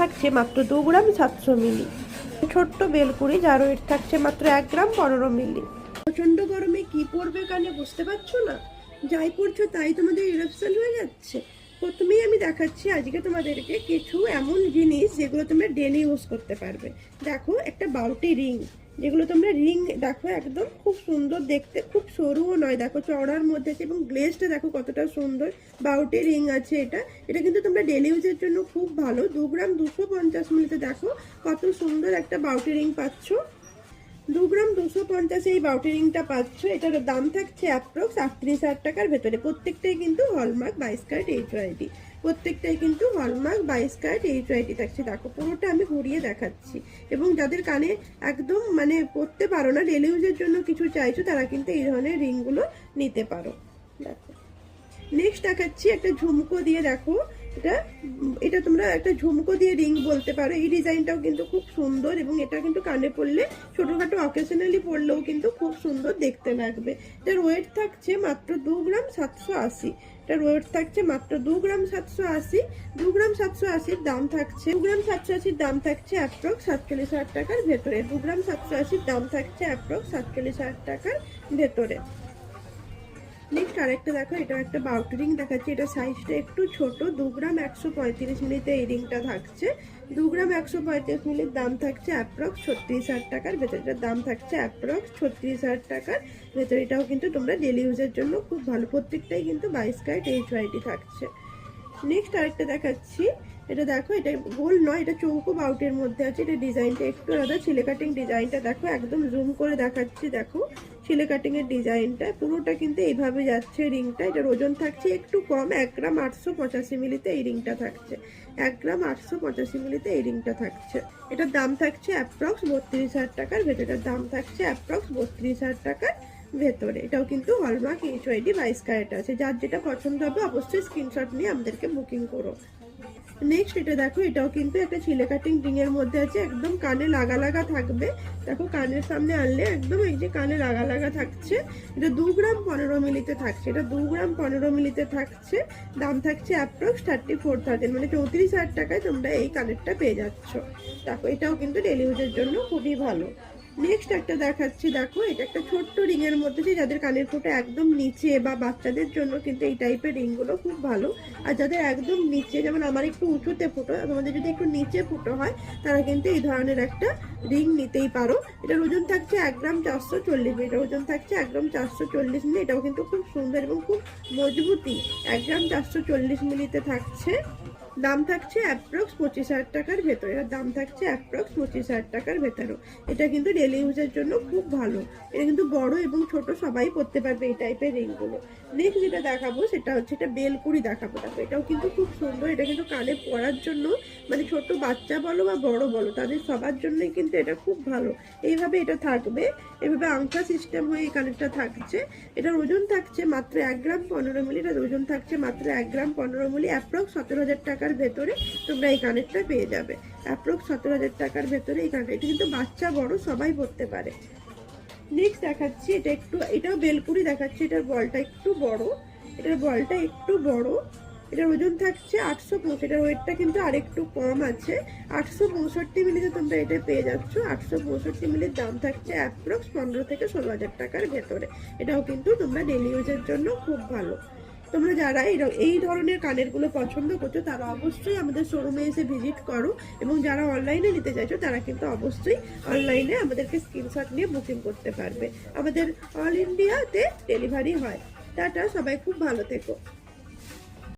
থাকছে মাত্র 2 গ্রাম 700 মিলি। ছোট্ট বেলকুড়ি যার ওয়েট থাকছে মাত্র 1 গ্রাম 15 মিলি। প্রচণ্ড গরমে কি পরবে কানে বুঝতে পারছো না, যাই পড়ছো তাই তোমাদের ইরেপশন হয়ে যাচ্ছে। প্রথমেই আমি দেখাচ্ছি আজকে তোমাদেরকে কিছু এমন জিনিস যেগুলো তোমরা ডেলি ইউজ করতে পারবে। দেখো একটা বাউটি রিং, যেগুলো তোমরা রিং দেখো একদম খুব সুন্দর দেখতে, খুব সরুও নয়, দেখো চওড়ার মধ্যে আছে এবং গ্লেজটা দেখো কতটা সুন্দর। বাউটি রিং আছে এটা কিন্তু তোমরা ডেলি ইউজের জন্য খুব ভালো। 2 গ্রাম 250 মিলিতে দেখো কত সুন্দর একটা বাউটি রিং পাচ্ছ। 2 গ্রাম 250 এই বাউটি রিংটা পাচ্ছ। এটার দাম থাকছে অ্যাপ্রক্স 38,000 টাকার ভেতরে। প্রত্যেকটাই কিন্তু হলমার্ক 22 ক্যারেট HYD, প্রত্যেকটাই কিন্তু হলমার্ক 22 ক্যারেট HYD থাকছে। দেখো পুরোটা আমি ঘুরিয়ে দেখাচ্ছি। এবং যাদের কানে একদম মানে পরতে পারো না, ডেলি ইউজের জন্য কিছু চাইছো, তারা কিন্তু এই ধরনের রিংগুলো নিতে পারো। দেখো নেক্সট দেখাচ্ছি একটা ঝুমকো দিয়ে। দেখো এটা তোমরা একটা ঝুমকো দিয়ে রিং বলতে পারো। এই ডিজাইনটাও কিন্তু খুব সুন্দর এবং এটা কিন্তু কানে পরলে ছোটোখাটো অকেশনালি পরলেও কিন্তু খুব সুন্দর দেখতে লাগবে। এটার ওয়েট থাকছে মাত্র 2 গ্রাম 780। এটার ওয়েট থাকছে মাত্র 2 গ্রাম 780। 2 গ্রাম 780-র দাম থাকছে 2 গ্রাম 780-র দাম থাকছে অ্যাপ্রক্স 47,000 টাকার ভেতরে। 2 গ্রাম 780-র দাম থাকছে অ্যাপ্রক্স 47,000 টাকার ভেতরে। নেক্সট আরেকটা দেখো, এটা একটা বাউটি রিং দেখাচ্ছি। এটা সাইজটা একটু ছোট। 2 গ্রাম 135 মিলিতে এই রিংটা থাকছে। 2 গ্রাম 135 মিলির দাম থাকছে অ্যাপ্রক্স 36,000 টাকার ভেতরে। এটার দাম থাকছে অ্যাপ্রক্স 36,000 টাকার ভেতরে। এটাও কিন্তু তোমরা ডেলি ইউজের জন্য খুব ভালো। প্রত্যেকটাই কিন্তু 22 ক্যারেট HYD থাকছে। নেক্সট আরেকটা দেখাচ্ছি। এটা দেখো, এটা গোল নয়, এটা চৌকো বাউটের মধ্যে আছে। এটা ডিজাইনটা একটু আলাদা। ছিলে কাটিং ডিজাইনটা দেখো, একদম জুম করে দেখাচ্ছি। দেখো ছিলে কাটিং এর ডিজাইনটা পুরোটা কিন্তু এইভাবে যাচ্ছে রিংটা। এটার ওজন থাকছে একটু কম, 1 গ্রাম 885 মিলিতে এই রিংটা থাকছে। 1 গ্রাম 885 মিলিতে এই রিংটা থাকছে। এটার দাম থাকছে অ্যাপ্রক্স 32,000 টাকার ভেতরে। এটার দাম থাকছে অ্যাপ্রক্স 32,000 টাকার ভেতরে। এটাও কিন্তু হলমার্ক HYD 22 ক্যারেট আছে। যার যেটা পছন্দ হবে অবশ্যই স্ক্রিনশট নিয়ে আমাদেরকে বুকিং করো। নেক্সট এটা দেখো, এটাও কিন্তু একটা ছিলে কাটিং রিং এর মধ্যে আছে। একদম কানে লাগা লাগা থাকবে। দেখো কানের সামনে আনলে একদম এই যে কানে লাগা লাগা থাকছে। এটা 2 গ্রাম 15 মিলিতে থাকছে। এটা 2 গ্রাম 15 মিলিতে থাকছে। দাম থাকছে অ্যাপ্রক্স 34,000, মানে 34,000 টাকায় তোমরা এই কানেরটা পেয়ে যাচ্ছ। দেখো এটাও কিন্তু ডেলি ইউজের জন্য খুবই ভালো। নেক্সট একটা দেখাচ্ছি। দেখো এটা একটা ছোট্ট রিং এর মধ্যে, যে যাদের কানের ফোঁটা একদম নিচে বা বাচ্চাদের জন্য কিন্তু এই টাইপের রিং গুলো খুব ভালো। আর যাদের একদম নিচে, যেমন আমার একটু উঁচুতে ফুটো, তোমাদের যদি একটু নিচে ফুটো হয়, তারা কিন্তু এই ধরনের একটা রিং নিতেই পারো। এটার ওজন থাকছে 1 গ্রাম 440 মিলি। এটার ওজন থাকছে 1 গ্রাম 440 মিলি। এটাও কিন্তু খুব সুন্দর এবং খুব মজবুতি। 1 গ্রাম 440 মিলিতে থাকছে। দাম থাকছে অ্যাপ্রক্স 25,000 টাকার ভেতরে। এর দাম থাকছে অ্যাপ্রক্স 25,000 টাকার ভেতরেও। এটা কিন্তু ডেলি ইউজের জন্য খুব ভালো। এটা কিন্তু বড় এবং ছোট সবাই পরতে পারবে এই টাইপের রিংগুলো। নেক্সট যেটা দেখাবো সেটা হচ্ছে এটা বেলকুড়ি দেখাবো। দেখো এটাও কিন্তু খুব সুন্দর। এটা কিন্তু কানে পরার জন্য, মানে ছোট বাচ্চা বলো বা বড় বলো, তাদের সবার জন্যই কিন্তু এটা খুব ভালো। এইভাবে এটা থাকবে, এভাবে আংটা সিস্টেম হয়ে এই কানেরটা থাকছে। এটার ওজন থাকছে মাত্র 1 গ্রাম 15 মিলি। এটার ওজন থাকছে মাত্র 1 গ্রাম 15 মিলি। অ্যাপ্রক্স 17,000 টাকার ভেতরে তোমরা এই কানেরটা পেয়ে যাবে। অ্যাপ্রক্স 17,000 টাকার ভেতরে এই কানেরটা। এটা কিন্তু বাচ্চা বড় সবাই পরতে পারে। নেক্সট দেখাচ্ছি, এটাও বেলকুড়ি দেখাচ্ছি। এটার বলটা একটু বড়। এটার বলটা একটু বড়। এটার ওজন থাকছে 865। এটার ওয়েটটা কিন্তু আরেকটু কম আছে। 865 মিলিতে তোমরা এটা পেয়ে যাচ্ছ। 865 মিলির দাম থাকছে অ্যাপ্রক্স 15 থেকে 16,000 টাকার ভেতরে। এটাও কিন্তু তোমরা ডেলি ইউজের জন্য খুব ভালো। তোমরা যারা এই ধরনের কানেরগুলো পছন্দ করছো, তারা অবশ্যই আমাদের শোরুমে এসে ভিজিট করো। এবং যারা অনলাইনে নিতে চাইছো, তারা কিন্তু অবশ্যই অনলাইনে আমাদেরকে স্ক্রিনশট নিয়ে বুকিং করতে পারবে। আমাদের অল ইন্ডিয়াতে ডেলিভারি হয়। টাটা, সবাই খুব ভালো থেকো।